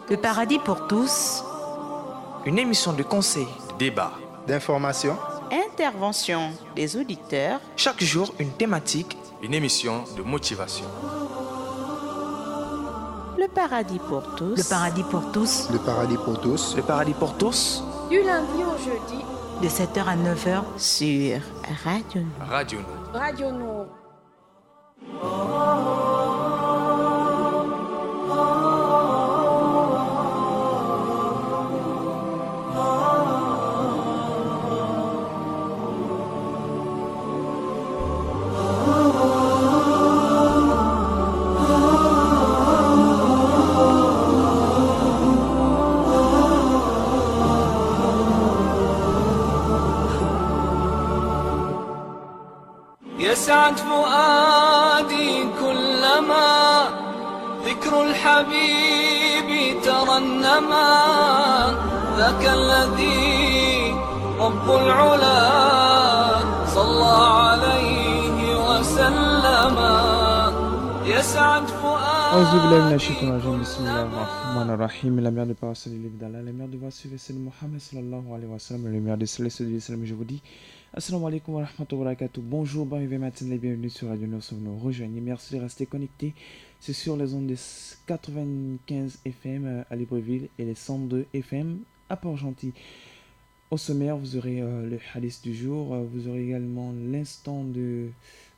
Le paradis pour tous. Une émission de conseil, de débat, d'information, intervention des auditeurs. Chaque jour, une thématique. Une émission de motivation. Le paradis pour tous. Le paradis pour tous. Le paradis pour tous. Le paradis pour tous. Du lundi au jeudi. De 7h à 9h. Sur Radio Nour. Radio Nour. Radio Nour. يسعد فؤادي كلما ذكر الحبيب ترنما ذاك الذي رب العلا صلى عليه وسلم يسعد أعوذ بالله من الشيطان الرجيم بسم الله الرحمن الرحيم la mère de parole de livre d'Allah la mère de voir suivre c'est Mohammed sallallahu alayhi wa sallam le mère de céleste de l'islam je vous dis assalamu alaikum wa rahmatullahi wa barakatuh. Bonjour, bienvenue matin et bienvenue sur Radio Nour. Nous rejoignez. Merci de rester connectés. C'est sur les ondes de 95 FM à Libreville et les 102 FM à Port-Gentil. Au sommaire, vous aurez le hadith du jour. Vous aurez également l'instant de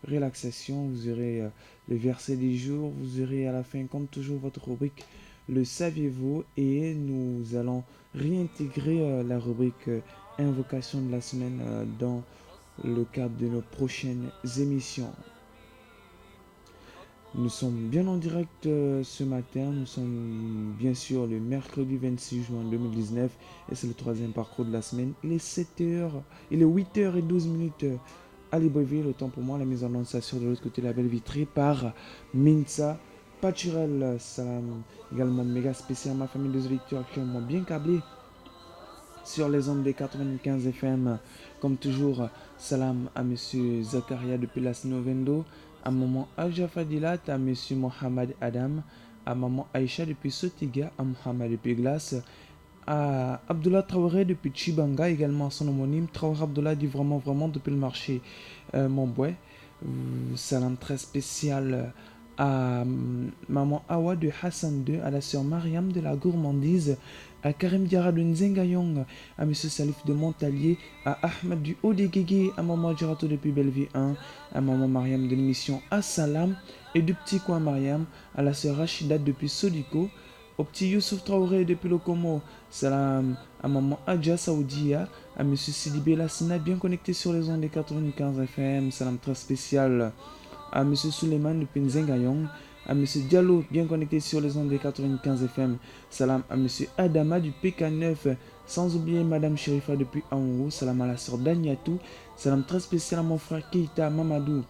relaxation. Vous aurez le verset du jour. Vous aurez à la fin, comme toujours, votre rubrique Le saviez-vous? Et nous allons réintégrer la rubrique invocation de la semaine dans le cadre de nos prochaines émissions. Nous sommes bien en direct ce matin. Nous sommes bien sûr le mercredi 26 juin 2019 et c'est le troisième parcours de la semaine. Il est 7h, il est 8h12 à Libreville. Autant pour moi, la mise en onde s'assure de l'autre côté de la belle vitrée par Minsa Paturel. Salam également méga spécial à ma famille des auditeurs actuellement bien câblés sur les ondes des 95 FM. Comme toujours, salam à monsieur Zakaria depuis la Snovendo, à maman Aja Fadilat, à monsieur Mohamed Adam, à maman Aïcha depuis Sotiga, à Mohamed depuis Glace, à Abdullah Traoré depuis Chibanga, également à son homonyme Traoré Abdullah dit vraiment depuis le marché Montbouet. Salam très spécial à maman Awa de Hassan II, à la sœur Mariam de la Gourmandise, à Karim Diarra de Nzengayong, à M. Salif de Montalier, à Ahmed du Haut-des-Guégué, à maman Girato depuis Bellevue 1, à maman Mariam de l'émission Assalam et du petit coin Mariam, à la sœur Rachida depuis Sodiko, au petit Youssouf Traoré depuis Lokomo, salam à maman Adja Saoudia, à M. Sidibé Lassina bien connecté sur les ondes des 95 FM, salam très spécial à M. Suleiman depuis Nzengayong, à M. Diallo, bien connecté sur les ondes des 95 FM. Salam à M. Adama du PK9, sans oublier Madame Sherifa depuis Aourou. Salam à la sœur Daniatou. Salam très spécial à mon frère Keita Mamadou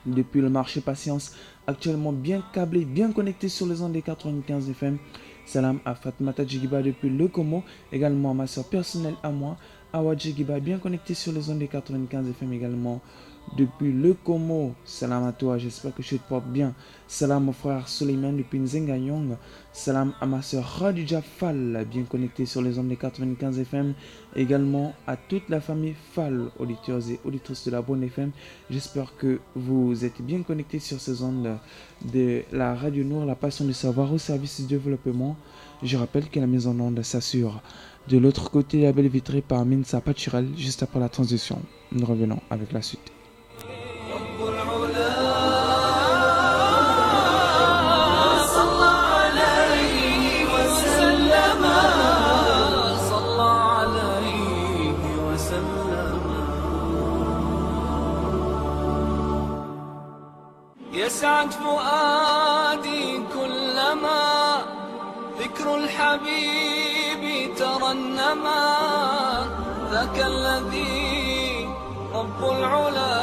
depuis le marché Patience, actuellement bien câblé, bien connecté sur les ondes des 95 FM. Salam à Fatmata Djigiba depuis Le Como, également à ma sœur personnelle à moi, Awa Djigiba, bien connecté sur les ondes des 95 FM également. Depuis Le Como, salam à toi, j'espère que tu te portes bien. Salam au frère Suleiman depuis Nzengayong. Salam à ma soeur Khadija Fall, bien connectée sur les ondes des 95 FM. Également à toute la famille Fall, auditeurs et auditrices de la Bonne FM. J'espère que vous êtes bien connectés sur ces ondes de la Radio Nour, la passion du savoir au service du développement. Je rappelle que la mise en onde s'assure de l'autre côté de la belle vitrée par Minsa Paturel, juste après la transition. Nous revenons avec la suite. يسعد فؤادي كلما ذكر الحبيب ترنما ذاك الذي رب العلا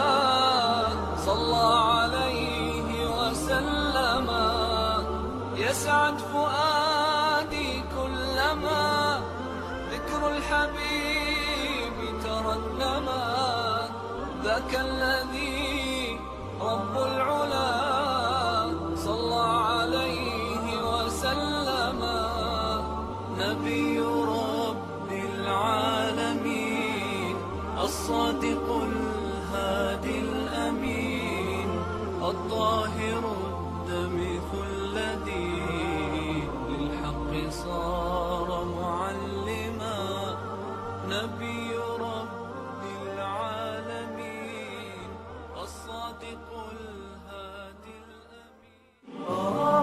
صلى عليه وسلم يسعد فؤادي كلما ذكر الحبيب ترنما ذاك الذي رب العلا صلى عليه وسلم نبي رب العالمين الصادق الهادي الأمين الطاهر الدمث الذي للحق صار معلما نبي رب العالمين الصادق الهادي الأمين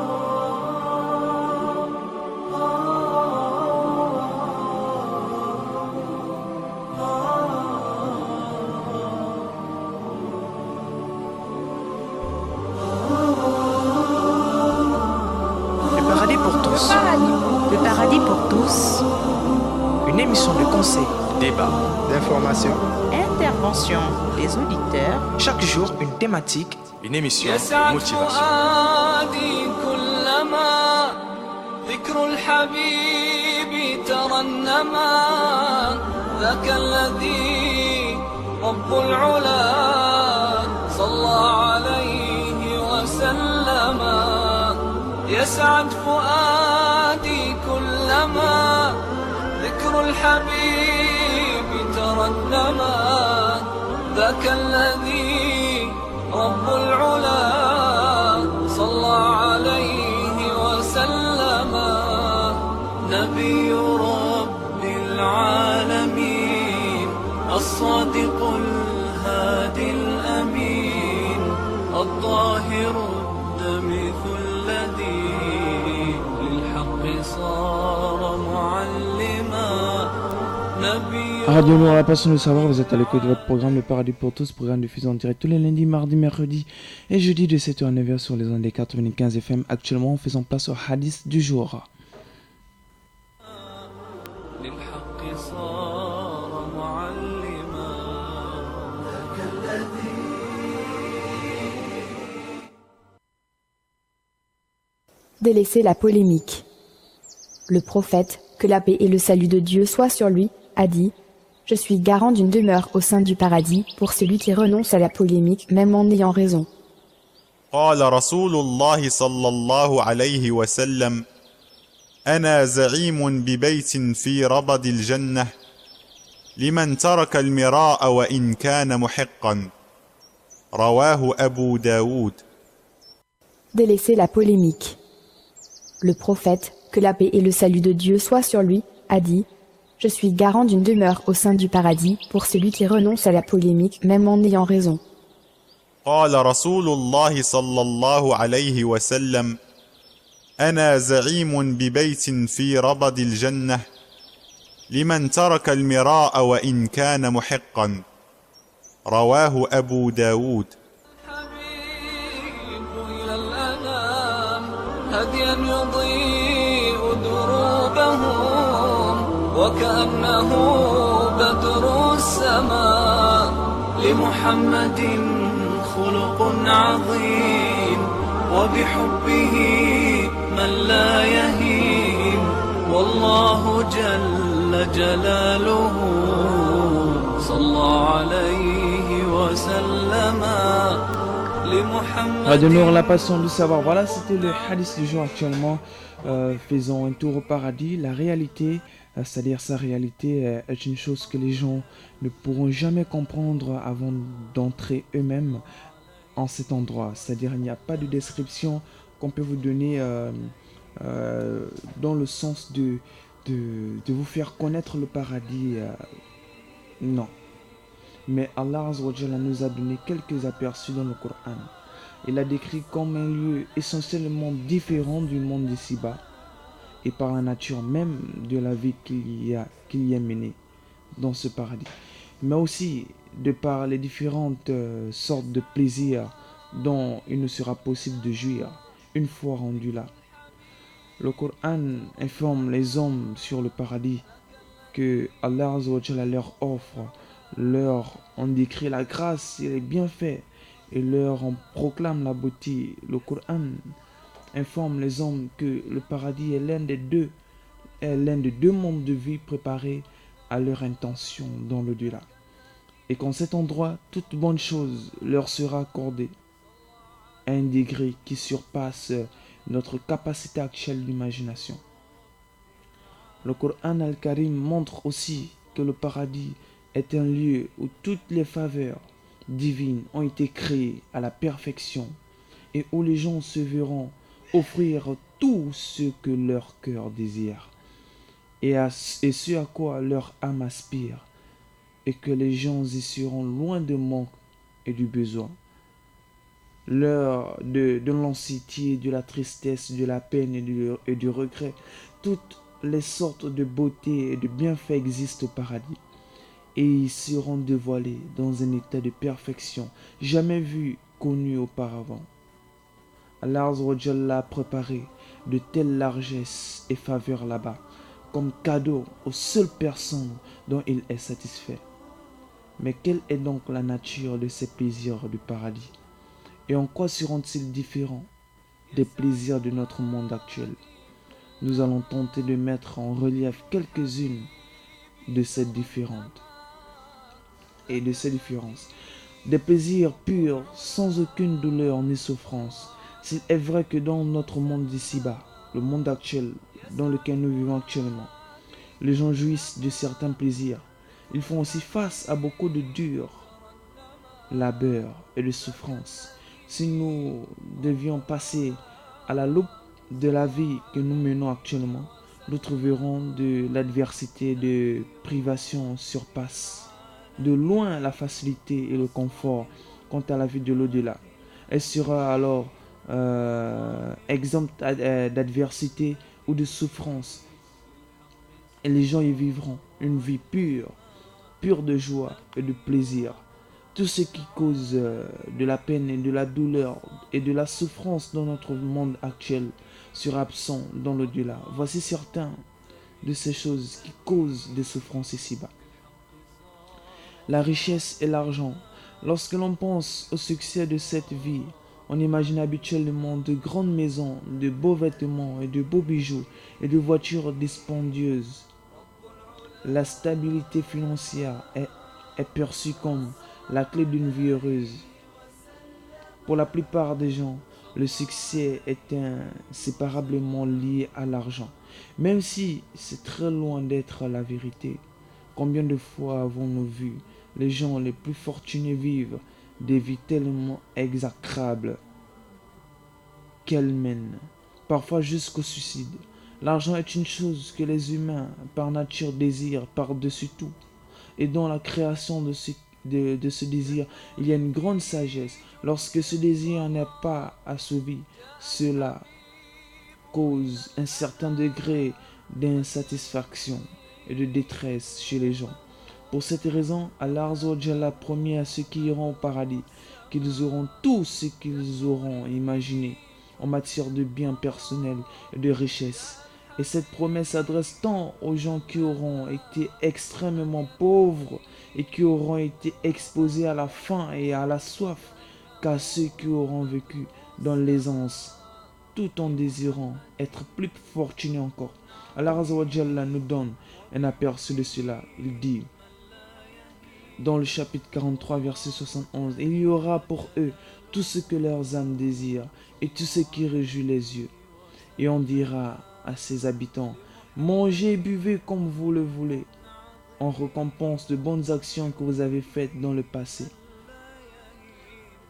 Le paradis pour tous. Le paradis pour tous. Une émission de conseil, Débat. d'information, Intervention des auditeurs. chaque jour une thématique, Une émission de يسعد motivation. فؤادي كلما ذكر الحبيب ترنما ذاك الذي رب العلا صلى عليه وسلم يسعد فؤادي كلما ذكر الحبيب ترنما ذاك الذي رب العلا صلى عليه وسلم نبي رب العالمين الصادق الهادي الأمين الطاهر الدمث الذي للحق صار معلما نبي Radio Noir, la passion de savoir, vous êtes à l'écoute de votre programme Le Paradis pour tous, programme diffusé en direct tous les lundis, mardis, mercredis et jeudis de 7h à 9h sur les ondes des 95 FM. Actuellement, faisons place au hadith du jour. للحق صار معلما Délaisser la polémique. Le prophète, que la paix et le salut de Dieu soient sur lui, a dit « Je suis garant d'une demeure au sein du paradis pour celui qui renonce à la polémique même en ayant raison. » قال رسول الله صلى الله عليه وسلم أنا زعيم ببيت في ربد الجنة لمن ترك المراء وإن كان محقا رواه أبو داود. Délaisser la polémique. Le prophète, que la paix et le salut de Dieu soient sur lui, a dit « Je suis garant d'une demeure au sein du paradis pour celui qui renonce à la polémique même en ayant raison. » قال رسول الله صلى الله عليه وسلم أنا زعيم ببيت في ربد الجنة لمن ترك المراء وإن كان محقا رواه أبو داود. حبيب إلى الأنام هديا يضيء دروبهم وكأنه بدر السماء لمحمد خلق عظيم وبحبه من لا يهين والله جل جلاله صلى عليه وسلم لمحمد. Radio Noir, la passion du savoir. Voilà, c'était le hadith du jour actuellement. Faisons un tour au paradis. La réalité, c'est-à-dire sa réalité, est une chose que les gens ne pourront jamais comprendre avant d'entrer eux-mêmes en cet endroit. C'est-à-dire il n'y a pas de description qu'on peut vous donner dans le sens de vous faire connaître le paradis. Non. Mais Allah Azza wa Jalla nous a donné quelques aperçus dans le Coran. Il a décrit comme un lieu essentiellement différent du monde d'ici-bas et par la nature même de la vie qu'il y a menée dans ce paradis. Mais aussi de par les différentes sortes de plaisirs dont il nous sera possible de jouir une fois rendu là. Le Coran informe les hommes sur le paradis que Allah Azza wa Jalla leur offre, leur en décrit la grâce et les bienfaits et leur en proclame la beauté. Le Coran informe les hommes que le paradis est l'un des deux mondes de vie préparés à leur intention dans l'au-delà. Et qu'en cet endroit, toute bonne chose leur sera accordée à un degré qui surpasse notre capacité actuelle d'imagination. Le Coran al-Karim montre aussi que le paradis est un lieu où toutes les faveurs divines ont été créées à la perfection et où les gens se verront offrir tout ce que leur cœur désire et ce à quoi leur âme aspire, et que les gens y seront loin de manque et du besoin. L'heure de l'anxiété, de la tristesse, de la peine et du regret, toutes les sortes de beauté et de bienfaits existent au paradis, et ils seront dévoilés dans un état de perfection jamais vu, connu auparavant. Allah Azza wa Jalla a préparé de telles largesses et faveurs là-bas, comme cadeau aux seules personnes dont il est satisfait. Mais quelle est donc la nature de ces plaisirs du paradis? Et en quoi seront-ils différents des plaisirs de notre monde actuel? Nous allons tenter de mettre en relief quelques-unes de ces différences. Des plaisirs purs, sans aucune douleur ni souffrance. S'il est vrai que dans notre monde d'ici-bas, le monde actuel dans lequel nous vivons actuellement, les gens jouissent de certains plaisirs, ils font aussi face à beaucoup de durs labeurs et de souffrances. Si nous devions passer à la loupe de la vie que nous menons actuellement, nous trouverons de l'adversité et de privation surpasse de loin la facilité et le confort quant à la vie de l'au-delà. Elle sera alors exempte d'adversité ou de souffrance. Et les gens y vivront une vie pure de joie et de plaisir. Tout ce qui cause de la peine et de la douleur et de la souffrance dans notre monde actuel sera absent dans l'au-delà. Voici certains de ces choses qui causent des souffrances ici-bas. La richesse et l'argent. Lorsque l'on pense au succès de cette vie, on imagine habituellement de grandes maisons, de beaux vêtements et de beaux bijoux et de voitures dispendieuses. La stabilité financière est perçue comme la clé d'une vie heureuse. Pour la plupart des gens, le succès est inséparablement lié à l'argent, même si c'est très loin d'être la vérité. Combien de fois avons-nous vu les gens les plus fortunés vivre des vies tellement exécrables qu'elles mènent, parfois jusqu'au suicide. L'argent est une chose que les humains par nature désirent par-dessus tout, et dans la création de ce désir, il y a une grande sagesse. Lorsque ce désir n'est pas assouvi, cela cause un certain degré d'insatisfaction et de détresse chez les gens. Pour cette raison, Allah Azza wa Jalla promet à ceux qui iront au paradis qu'ils auront tout ce qu'ils auront imaginé en matière de biens personnels et de richesses. Et cette promesse s'adresse tant aux gens qui auront été extrêmement pauvres et qui auront été exposés à la faim et à la soif, qu'à ceux qui auront vécu dans l'aisance, tout en désirant être plus fortunés encore. Allah Azza wa Jalla nous donne un aperçu de cela. Il dit dans le chapitre 43, verset 71, « Il y aura pour eux tout ce que leurs âmes désirent et tout ce qui réjouit les yeux. Et on dira à ses habitants, mangez et buvez comme vous le voulez, en récompense de bonnes actions que vous avez faites dans le passé. »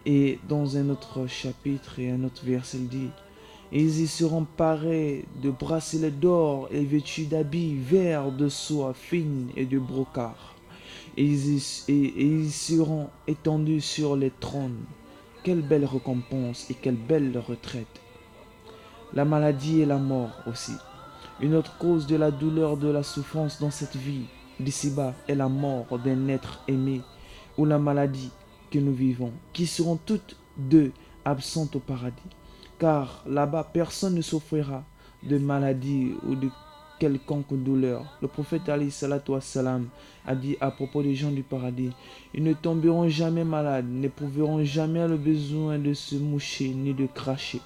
Et dans un autre chapitre et un autre verset, il dit, « Ils y seront parés de bracelets d'or et vêtus d'habits verts de soie fine et de brocart. Et ils seront étendus sur les trônes. Quelle belle récompense et quelle belle retraite. » La maladie et la mort aussi. Une autre cause de la douleur, de la souffrance dans cette vie d'ici-bas est la mort d'un être aimé ou la maladie que nous vivons, qui seront toutes deux absentes au paradis. Car là-bas, personne ne souffrira de maladie ou de quelconque douleur. Le prophète alayhi salatu wassalam a dit à propos des gens du paradis, ils ne tomberont jamais malades, n'éprouveront jamais le besoin de se moucher ni de cracher.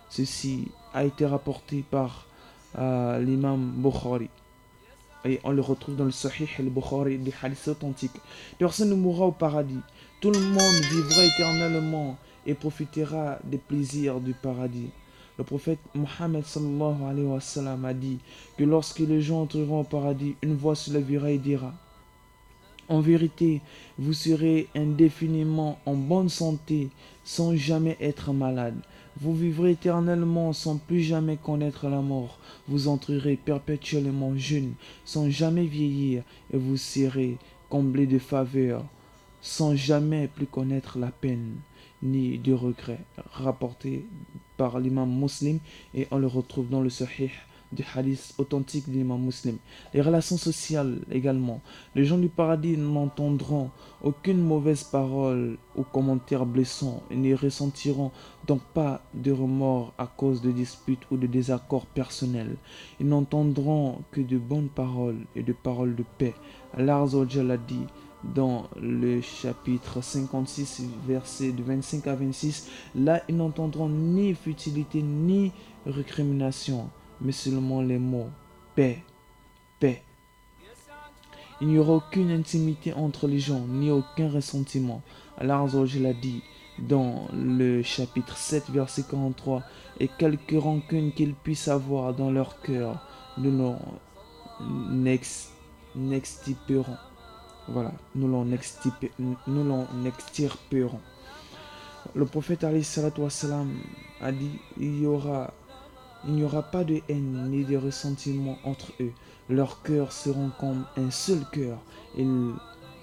Ceci a été rapporté par l'imam Bukhari. Et on le retrouve dans le Sahih al-Bukhari, des hadiths authentiques. Personne ne mourra au paradis. Tout le monde vivra éternellement et profitera des plaisirs du paradis. Le prophète Mohammed sallallahu alayhi wa sallam a dit que lorsque les gens entreront au paradis, une voix se lèvera et dira: en vérité, vous serez indéfiniment en bonne santé sans jamais être malade. Vous vivrez éternellement sans plus jamais connaître la mort. Vous entrerez perpétuellement jeune sans jamais vieillir et vous serez comblé de faveurs sans jamais plus connaître la peine ni de regret. Rapporté par l'imam Muslim et on le retrouve dans le Sahih du hadith authentique de l'imam Muslim. Les relations sociales également. Les gens du paradis n'entendront aucune mauvaise parole ou commentaire blessant et ne ressentiront donc pas de remords à cause de disputes ou de désaccords personnels. Ils n'entendront que de bonnes paroles et de paroles de paix. Allah Azza wa Jalla dit dans le chapitre 56, versets de 25 à 26, là ils n'entendront ni futilité ni récrimination, mais seulement les mots paix, paix. Il n'y aura aucune intimité entre les gens, ni aucun ressentiment. Allah Azza wa Jalla dit dans le chapitre 7, verset 43, et quelque rancune qu'ils puissent avoir dans leur cœur, nous l'en extirperons. Voilà, nous l'en extirperons. Le prophète alayhi salatu wassalam a dit: il n'y aura pas de haine ni de ressentiment entre eux. Leurs cœurs seront comme un seul cœur. Ils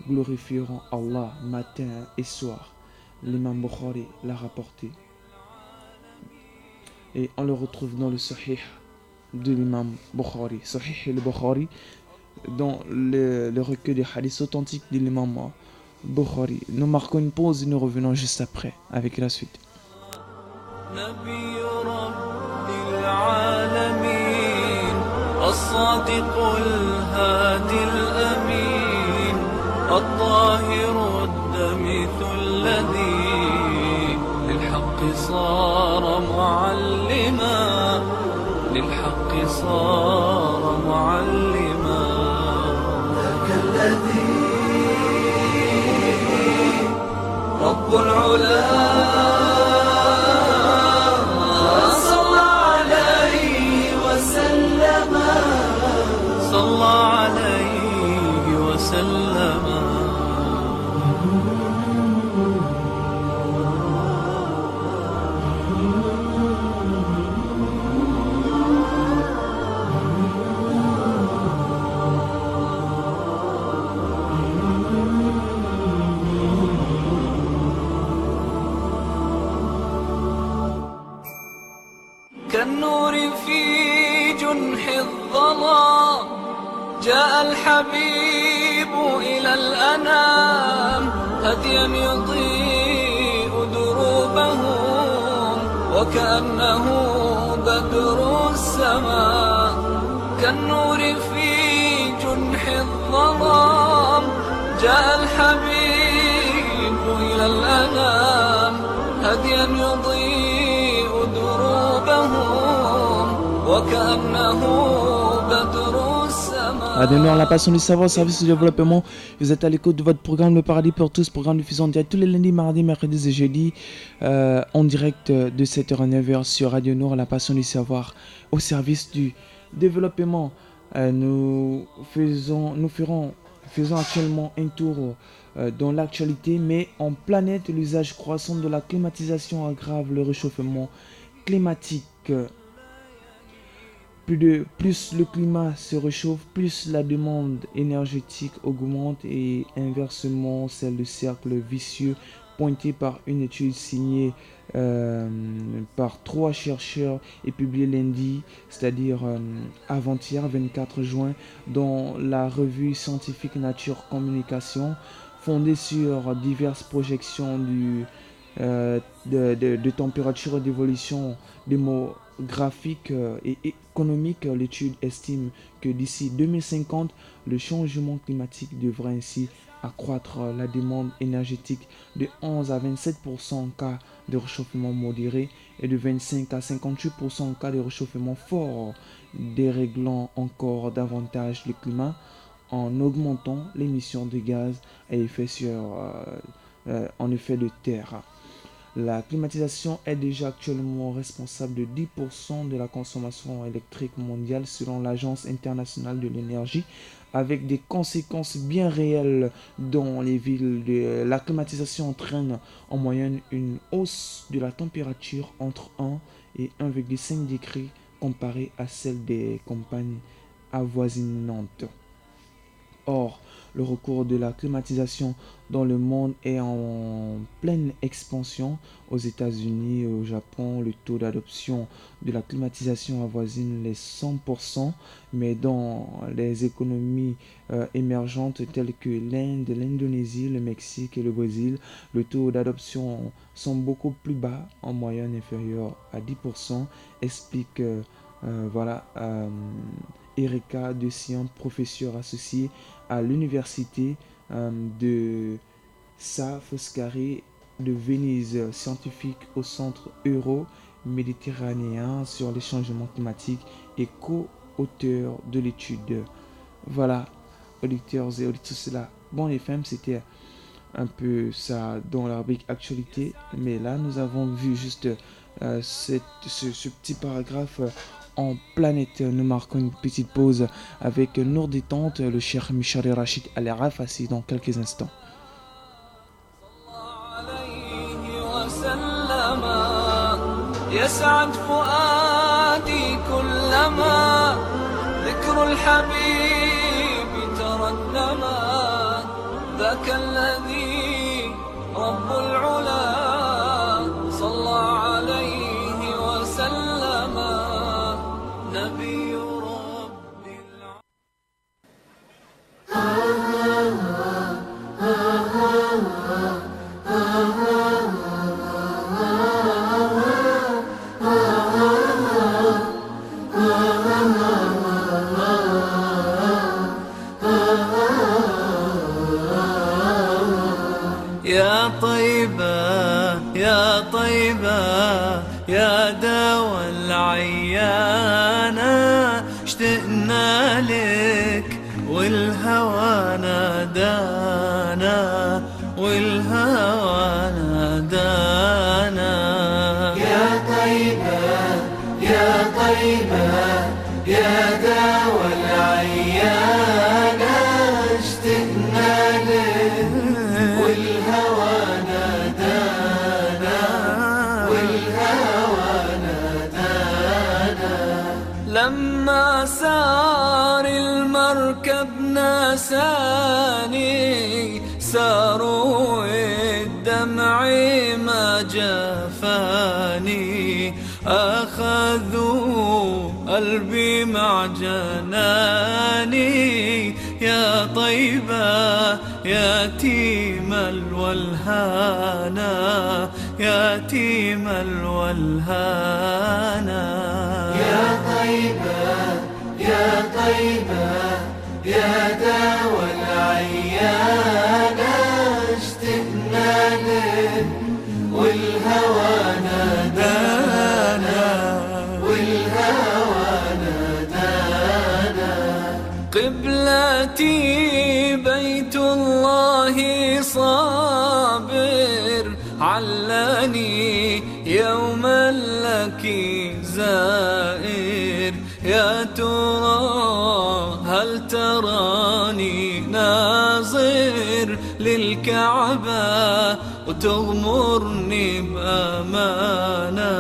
glorifieront Allah matin et soir. L'imam Bukhari l'a rapporté. Et on le retrouve dans le Sahih de l'imam Bukhari. Sahih al-Bukhari, dans le recueil des hadiths authentiques de l'imam Bukhari. Nous marquons une pause et nous revenons juste après avec la suite. الصادق الهادي الأمين الطاهر الدمث الذي للحق صار معلما للحق صار معلما ذاك الذي رب العلا صلى عليه وسلم كالنور في جنح الظلام جاء الحبيب إلى الأنام هديا يضيء دروبهم وكأنه بدر السماء كالنور في جنح الظلام جاء الحبيب إلى الأنام هديا يضيء دروبهم وكأنه بدر Adonnons la passion du savoir, service du développement. Vous êtes à l'écoute de votre programme Le Paradis pour tous, programme diffusé en direct tous les lundis, mardis, mercredis et jeudis, en direct de 7h à 9h sur Radio Nour, la passion du savoir au service du développement. Nous faisons actuellement un tour dans l'actualité, mais en planète, l'usage croissant de la climatisation aggrave le réchauffement climatique. Plus le climat se réchauffe, plus la demande énergétique augmente et inversement, c'est le cercle vicieux pointé par une étude signée par 3 chercheurs et publiée lundi, c'est-à-dire avant-hier 24 juin, dans la revue scientifique Nature Communication, fondée sur diverses projections de température et d'évolution démographique et économique. L'étude estime que d'ici 2050, le changement climatique devrait ainsi accroître la demande énergétique de 11 à 27% en cas de réchauffement modéré et de 25 à 58% en cas de réchauffement fort, déréglant encore davantage le climat en augmentant l'émission de gaz à effet de serre. La climatisation est déjà actuellement responsable de 10% de la consommation électrique mondiale selon l'Agence internationale de l'énergie, avec des conséquences bien réelles dans les villes. La climatisation entraîne en moyenne une hausse de la température entre 1 et 1,5 degrés comparée à celle des campagnes avoisinantes. Or, le recours de la climatisation dans le monde est en pleine expansion. Aux États-Unis et au Japon, le taux d'adoption de la climatisation avoisine les 100%, mais dans les économies émergentes telles que l'Inde, l'Indonésie, le Mexique et le Brésil, le taux d'adoption sont beaucoup plus bas, en moyenne inférieur à 10%, explique Erika De Sian, professeur associé à l'université de Sa Foscari de Venise, scientifique au Centre euro-méditerranéen sur les changements climatiques et co-auteur de l'étude. Voilà, auditeurs et auditrices, là. Bon, les femmes, c'était un peu ça dans la rubrique actualité, mais là, nous avons vu juste ce petit paragraphe en planète. Nous marquons une petite pause avec Nour Détente, le cher Michel Rachid Al-Rafasi dans quelques instants. يسعد فؤادي كلما ذكر الحبيب ترنما ذاك الذي رب العلا صلى عليه وسلم نبي رب يا طيبة يا طيبة يا دوا العيانة اشتقنا لك والهوى نادانا والهوى نادانا يا طيبة يا طيبة يا دوا العيانة اشتقنا لك والهوى نادانا والهوى نادانا لما سار المركب ناساني ساروا الدمع ما جفاني أخذوا قلبي مع جناني يا طيبة يتيم الولهانا يتيم الولهانا يا طيبة يا طيبة يا دوا العيانة اشتقنا لك والهوى نادانا والهوى نادانا قبلتي بيت الله صابر علاني يوما لك زائر يا ترى هل تراني ناظر للكعبة وتغمرني بأمانة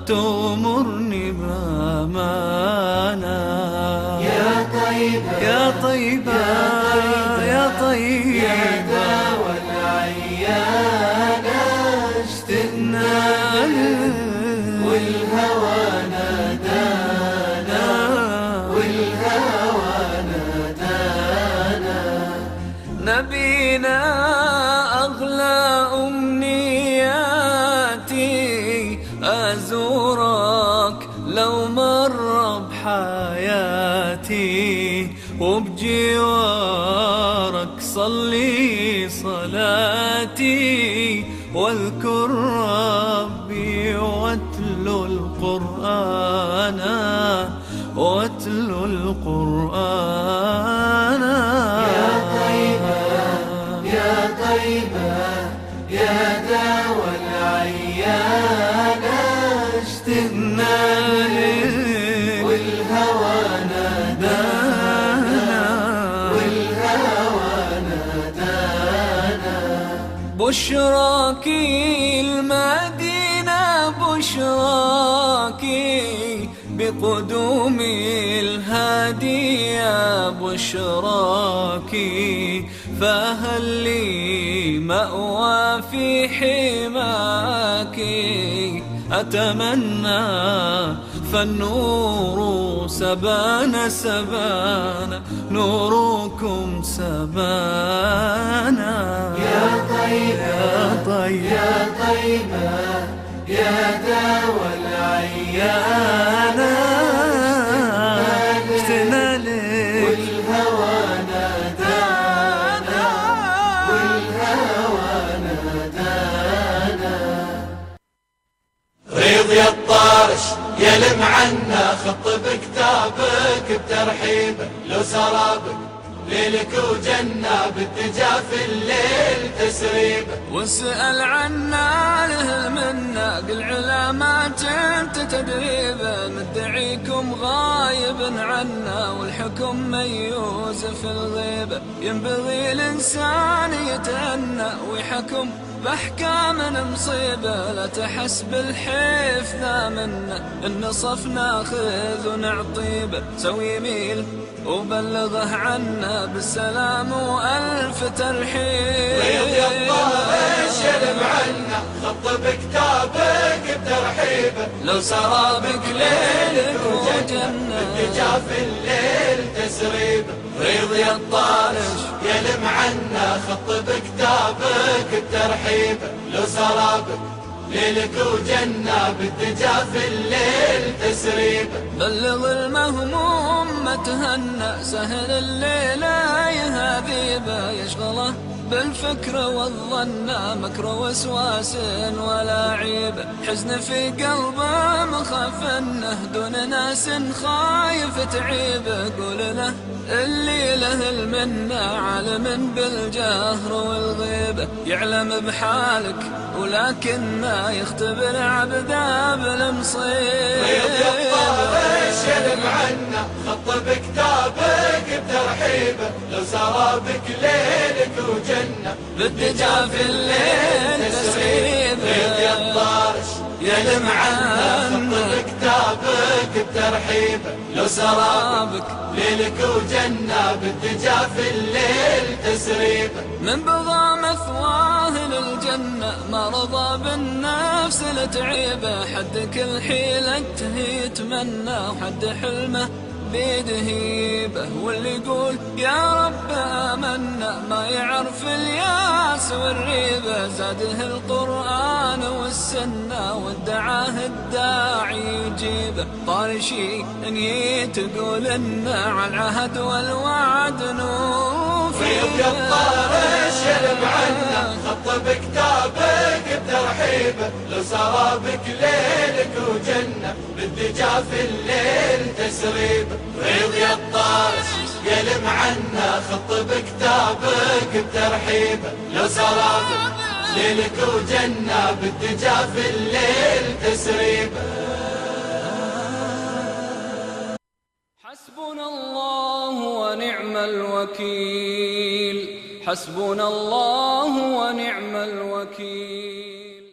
تغمرني بأمانة يا طيبة يا طيبة يا طيبة يا دوا العيانة اشتقنا والهوى نادانا والهوى نادانا نبينا أغلى أمنياتي أزورك لو مر بحياتي وبجوارك صلي صلاتي واذكر ربي واتلو القرآن واتلو القرآن يا طيبة يا طيبة يا دوا العين بشراكي المدينة بشراكي بقدوم الهادي يا بشراكي فهل لي مأوى في حماك أتمنى فالنور سبانا سبانا نوركم سبانا يا طيبة يا طيبة يا طيبة يا داوى العيانة اشتنا لك والهوى نادانا والهوى نادانا ريض يا الطارش يلم عنا خط بكتابك بترحيبه لو سرابك ليلك وجنة بالدجا في الليل تسريبه واسأل عنا له المنة قل علامات انت تدريبه مدعيكم غايب عنا والحكم ميوز في الغيبة ينبغي الإنسان يتأنى ويحكم بأحكام مصيبة لا تحس بالحيف ذا منا النصف ناخذ ونعطيبه سوي يميل وبلغه عنا بالسلام وألف ترحيب ريض يا الطارش يلم عنا خط بكتابك بترحيبه لو سرابك ليلك وجنة بالدجا في الليل تسريبه ريض يا الطارش يلم عنا خط بكتابك بترحيبه لو سرابك ليلك وجنة بالدجا في الليل تسريبه بلغ المهموم ما تهنى سهل الليلة يهذيبه يشغله بالفكر والظن مكر وسواس ولا عيب حزن في قلبه مخفنه دون ناس خايف تعيبه قول له اللي له المنة عالم بالجهر والغيبة يعلم بحالك ولكنه يختبر عبده بالمصيب ريض يا الطارش يلم عنا خط بكتابك بترحيبه لو سرابك ليلك وجنة بالدجا في الليل تسريبه ريض يا الطارش يلم عنا خط بكتابك بترحيبه لو سرابك ليلك وجنة بالدجا في الليل تسريبه من بغى مثواه للجنة ما رضى بالنفس لتعيبه حد كل حيلته يتمنى وحد حلمه بيده هيبه واللي يقول يا رب آمنا ما يعرف الياس والريبة زاده القرآن والسنة وادعاه الداعي يجيبه طارشي ان تقول إن على العهد والوعد نوفي ريض يا الطارش يلم عنا خط بكتابك بترحيبه لو سرابك ليلك وجنة بالدجا في الليل تسريبه ريض يا الطارش يلم عنا خط بكتابك بترحيبه لو سرابك ليلك وجنة بالدجا في الليل تسريبه حسبنا الله ونعم الوكيل حسبنا الله ونعم الوكيل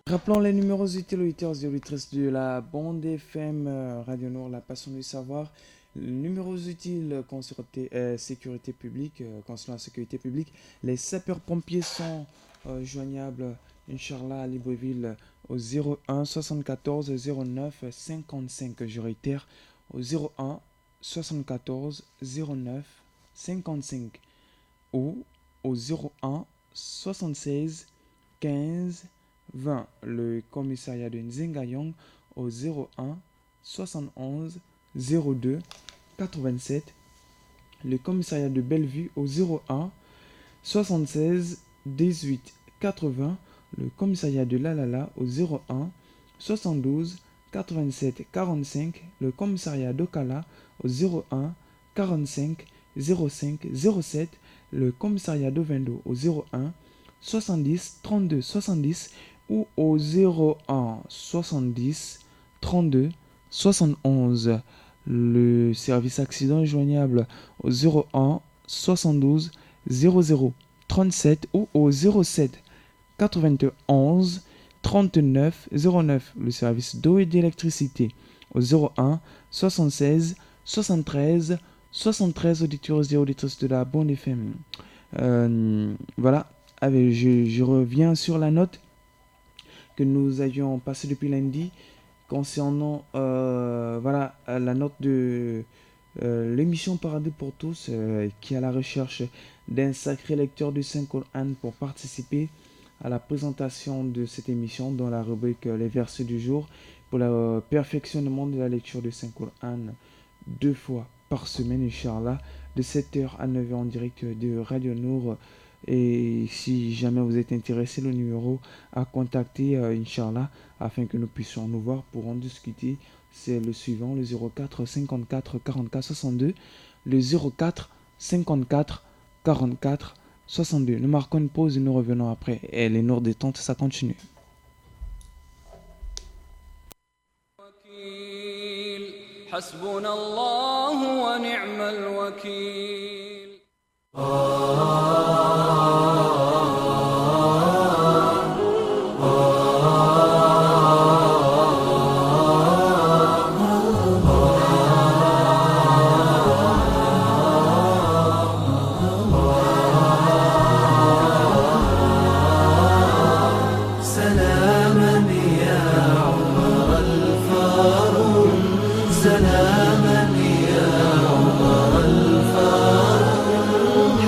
Rappelons les numéros utilisateurs 0813 de la bande FM Radio Nord, la passion du savoir. Numéros utiles concernant sécurité publique, concernant la sécurité publique. Les sapeurs-pompiers sont joignables, Inch'Allah, à Libreville au 01 74 09 55. Je réitère, au 01 74 09 55 ou au 01 76 15 20. Le commissariat de Nzengayong au 01 71 02 87. Le commissariat de Bellevue au 01 76 18 80. Le commissariat de Lalala au 01 72 87 45, le commissariat d'Okala au 01 45 05 07, le commissariat de Vendo au 01 70 32 70 ou au 01 70 32 71. Le service accident est joignable au 01 72 00 37 ou au 07 91 39 09. Le service d'eau et d'électricité au 01 76 73 73. Auditeurs et auditrices de la Bande FM. Voilà, je reviens sur la note que nous avions passée depuis lundi concernant la note de l'émission Paradis pour tous qui est à la recherche d'un sacré lecteur du Saint-Coran pour participer à la présentation de cette émission dans la rubrique Les versets du jour pour le perfectionnement de la lecture du Saint-Coran 2 fois par semaine, Inch'Allah, de 7h à 9h en direct de Radio Nour. Et si jamais vous êtes intéressé, le numéro à contacter, Inch'Allah, afin que nous puissions nous voir pour en discuter, c'est le suivant, le 04 54 44 62, le 04 54 44 62. Nous marquons une pause et nous revenons après. Et les Nours détente, ça continue. حسبنا الله ونعم الوكيل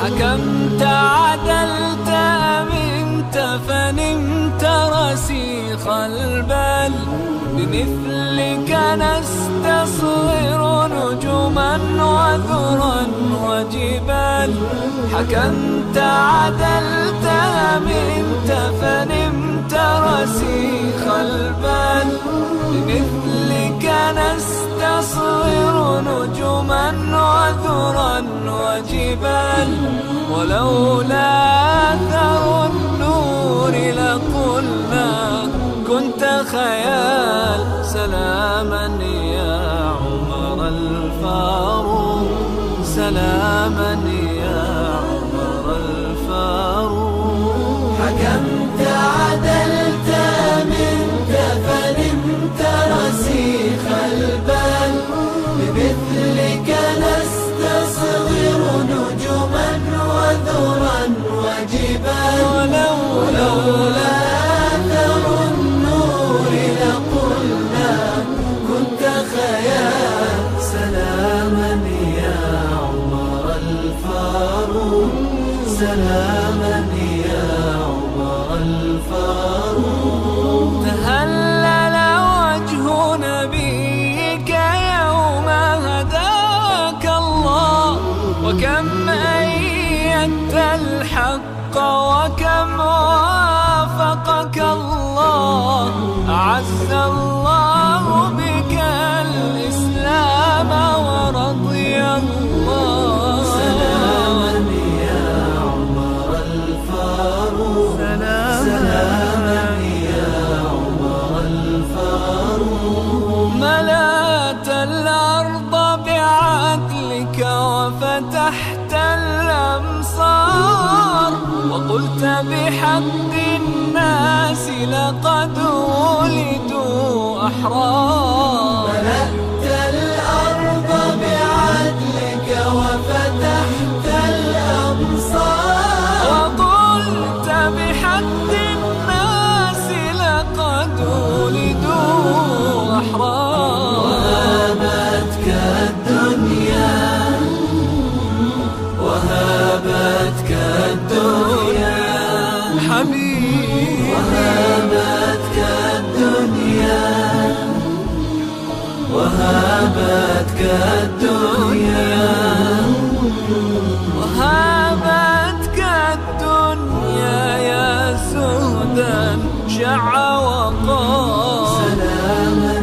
حكمت عدلت أمنت فنمت رسيخ البال بمثلك نستصغر نجما وذرا وجبال حكمت عدلت أمنت فنمت رسيخ البال بمثلك نستصغر نجما وذرا وجبال ولولا أثر النور لقلنا كنت خيال سلاما يا عمر الفاروق سلاما يا عمر الفاروق حكمت عدلت منك فنمت رسيخ البال بمثلك نستصغر نجما وذرا وجبال ولولا أثر النور لقلنا كنت خيال سلاما يا عمر الفاروق سلاما يا عمر الفاروق تهلل وجه نبيك يوم هداك الله وكم أيدت الحق وكم وافقك الله أعز الله بك الإسلام ورضي الله سلاما يا عمر الفاروق سلاما يا عمر الفاروق ملأت الأرض بعدلك وفتحت الأمصار وقلت بحق الناس لقد ولدوا أحرار ملأت الأرض بعدلك وفتحت الأمصار وقلت بحق الناس لقد ولدوا أحرار وهابتك الدنيا وهابتك الدنيا حبيبي وهابتك الدنيا وهابتك الدنيا وهابتك الدنيا يا سهدا شع وقار سلاما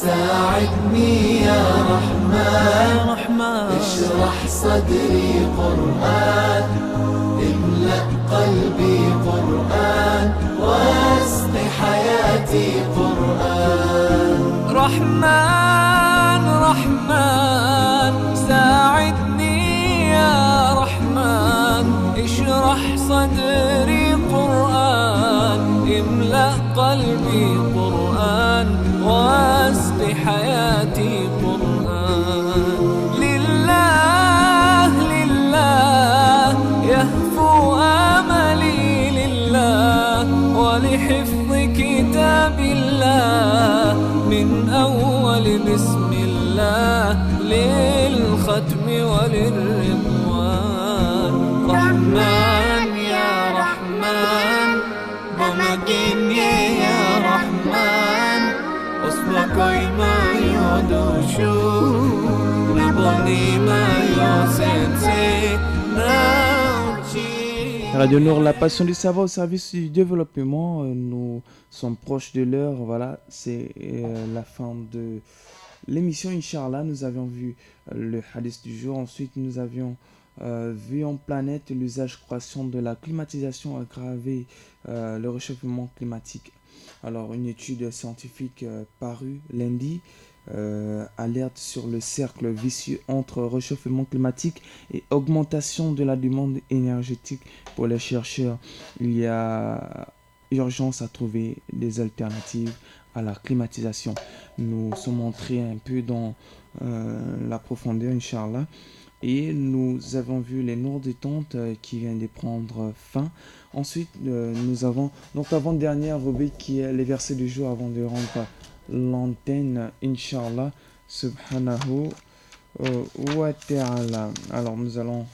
ساعدني يا رحمن اشرح صدري قرآن املأ قلبي قرآن واسق حياتي قرآن رحمن رحمن ساعدني يا رحمن اشرح صدري قرآن املأ قلبي قرآن واسق حياتي قرآن لله لله يهفو آملي لله ولحفظ كتاب الله من أول بسم الله للختم وللرضوان رحمن يا رحمن بمجيني يا رحمن أصبحي ما يدوشو لبني ما يسنسي Radio Nord, la passion du savoir au service du développement. Nous sommes proches de l'heure. Voilà, c'est la fin de l'émission. Inch'Allah, nous avions vu le hadith du jour. Ensuite, nous avions vu en planète l'usage croissant de la climatisation aggraver le réchauffement climatique. Alors, une étude scientifique parue lundi alerte sur le cercle vicieux entre réchauffement climatique et augmentation de la demande énergétique. Pour les chercheurs, il y a urgence à trouver des alternatives à la climatisation. Nous sommes entrés un peu dans la profondeur, Inch'Allah, et nous avons vu les nours détentes qui viennent de prendre fin. Ensuite, nous avons notre avant-dernière rubrique qui est les versets du jour avant de rendre l'antenne, Inch'Allah, subhanahu wa ta'ala. Alors, nous allons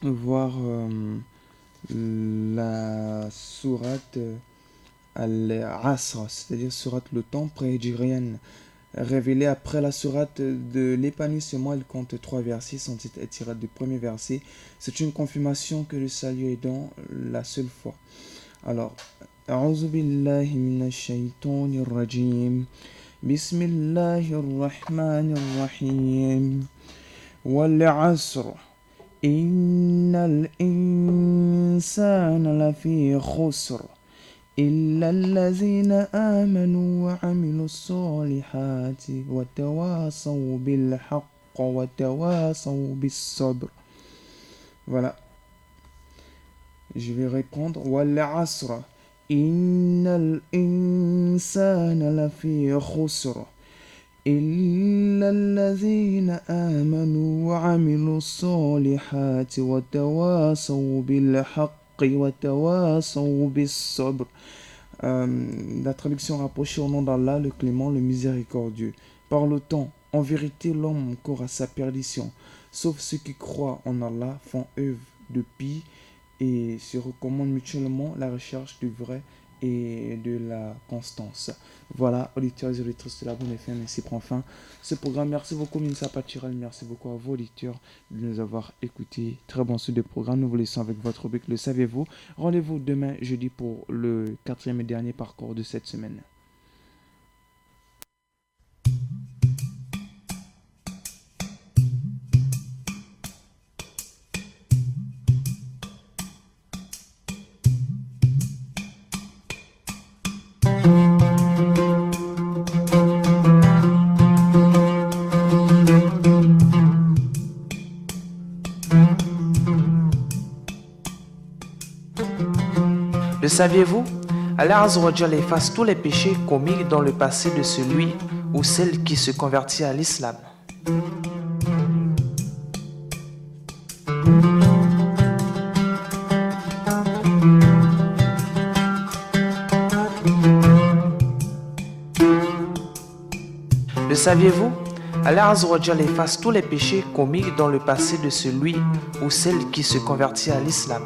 voir la sourate Al-Asr, c'est-à-dire sourate le temps pré-hijrienne, révélée après la sourate de l'épanouissement. Elle compte 3 versets, son titre est tiré du premier verset. C'est une confirmation que le salut est dans la seule foi. Alors, أعوذ بالله من الشيطان الرجيم بسم الله الرحمن الرحيم والعصر إن الإنسان لفي خسر إلا الذين آمنوا وعملوا الصالحات وتواصوا بالحق وتواصوا بالصبر. Voilà. Je vais répondre والعصر إن الإنسان لفي خسر إلا الذين آمنوا وعملوا الصالحات وتواصوا بالحق وتواصوا بالصبر. La traduction rapprochée au nom d'Allah, le clément, le miséricordieux. Par le temps, en vérité, l'homme court à sa perdition, sauf ceux qui croient en Allah, font œuvre de pie et se recommandent mutuellement la recherche du vrai et de la constance. Voilà, auditeurs et auditrices de la Bonne FM, ainsi prend fin ce programme. Merci beaucoup Minsa Pachirel, merci beaucoup à vos auditeurs de nous avoir écoutés. Très bon suite de programme, nous vous laissons avec votre rubrique Le Saviez-vous. Rendez-vous demain jeudi pour le 4e et dernier parcours de cette semaine. Le saviez-vous? Allah Azza wa Jalla efface tous les péchés commis dans le passé de celui ou celle qui se convertit à l'islam. Le saviez-vous? Allah Azza wa Jalla efface tous les péchés commis dans le passé de celui ou celle qui se convertit à l'islam.